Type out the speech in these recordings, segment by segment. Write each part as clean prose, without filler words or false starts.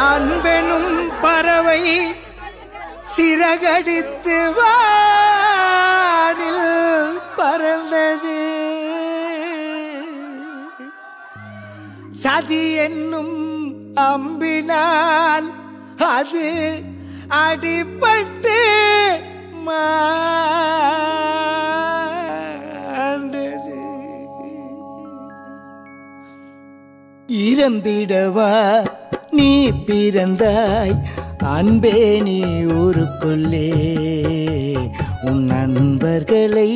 அன்பெனும் பறவை சிறகடித்து வானில் பறந்தது. சதி என்னும் அம்பினால் அது அடிபட்டு மாண்டது. இறந்திடவா நீ பிறந்தாய் அன்பே நீ ஊருக்குள்ளே. உன் நண்பர்களை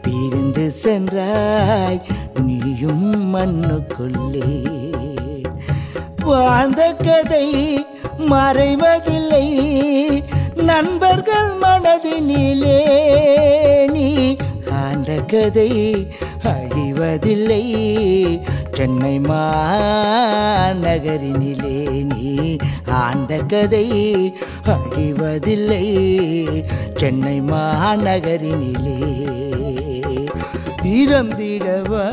பிரிந்து சென்றாய் நீயும் மண்ணுக்குள்ளே. வாழ்ந்த கதை மறைவதில்லை நண்பர்கள் மனதினிலே. நீ ஆண்ட கதை அழிவதில்லை சென்னை மாநகரினிலே. நீ ஆண்ட கதை அழிவதில்லை சென்னை மாநகரினிலே. பிறந்திடவா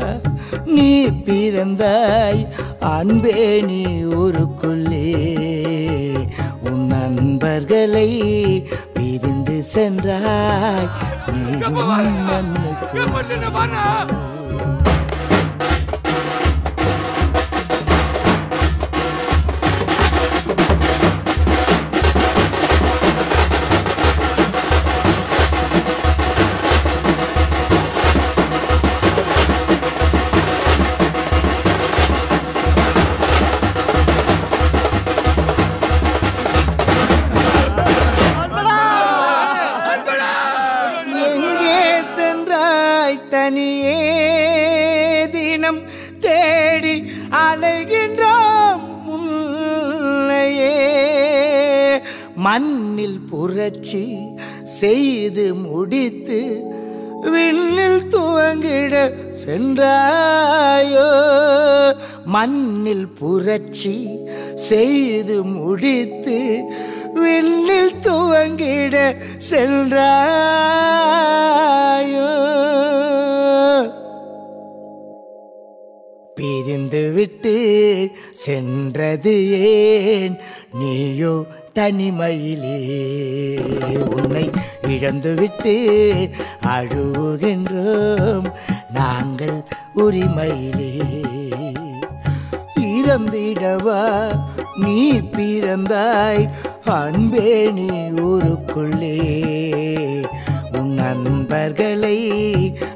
நீ பிறந்தாய் அன்பே நீ ஊருக்குள்ளே. உன் நண்பர்களை பிரிந்து சென்றாய் நீயும் மண்ணுக்குள்ளே. தனியே தினம் தேடி அலைகின்றோம் முன்னையே. மண்ணில் புரட்சி செய்து முடித்து விண்ணில் துவங்கிட சென்றாயோ. மண்ணில் புரட்சி செய்து முடித்து விண்ணில் துவங்கிட சென்றாயோ. பிரிந்து விட்டு சென்றது ஏன் நீயோ தனிமையிலே. உன்னை இழந்துவிட்டு அழுகின்றோம் நாங்கள் உரிமையிலே. இறந்திடவா நீ பிறந்தாய் அன்பே நீ ஊருக்குள்ளே. உன் நண்பர்களை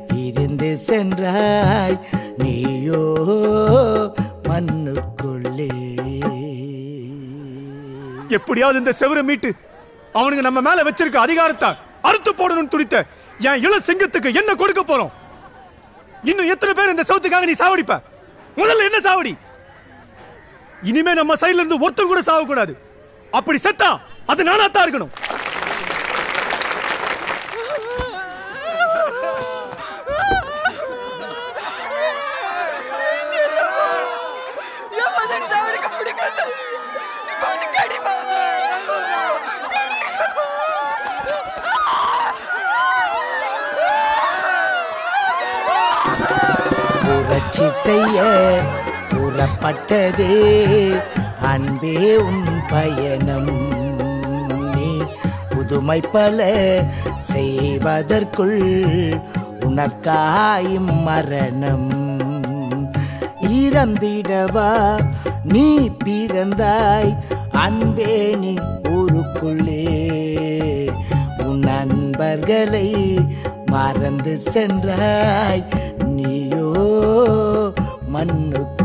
பிரிந்து சென்றாய் நீயோ மண்ணுக்குள்ளே. எப்படியாவது இந்த செவரை மீட்டு அவனுங்க நம்ம மேல வச்சிருக்க அதிகாரத்தை அறுத்து போடணும்னு துடித்த என் இள சிங்கத்துக்கு என்ன கொடுக்க போறோம்? இன்னும் எத்தனை பேர் இந்த சவுத்துக்காக நீ சாவடிப்ப? முதல்ல என்ன சாவடி? இனிமே நம்ம சைடுல இருந்து ஒருத்தம் கூட சாவக்கூடாது. அப்படி செத்தா அது நானாத்தான் இருக்கணும். புரட்சி செய்ய புறப்பட்டதே அன்பே உன் பயணம். நீ புதுமை பல செய்வதற்குள் உனக்காயும் மரணம். இறந்திடவா நீ பிறந்தாய் அன்பே நீ ஊருக்குள்ளே. உன் நண்பர்களை மறந்து சென்றாய் நீயோ மண்ணுக்கு.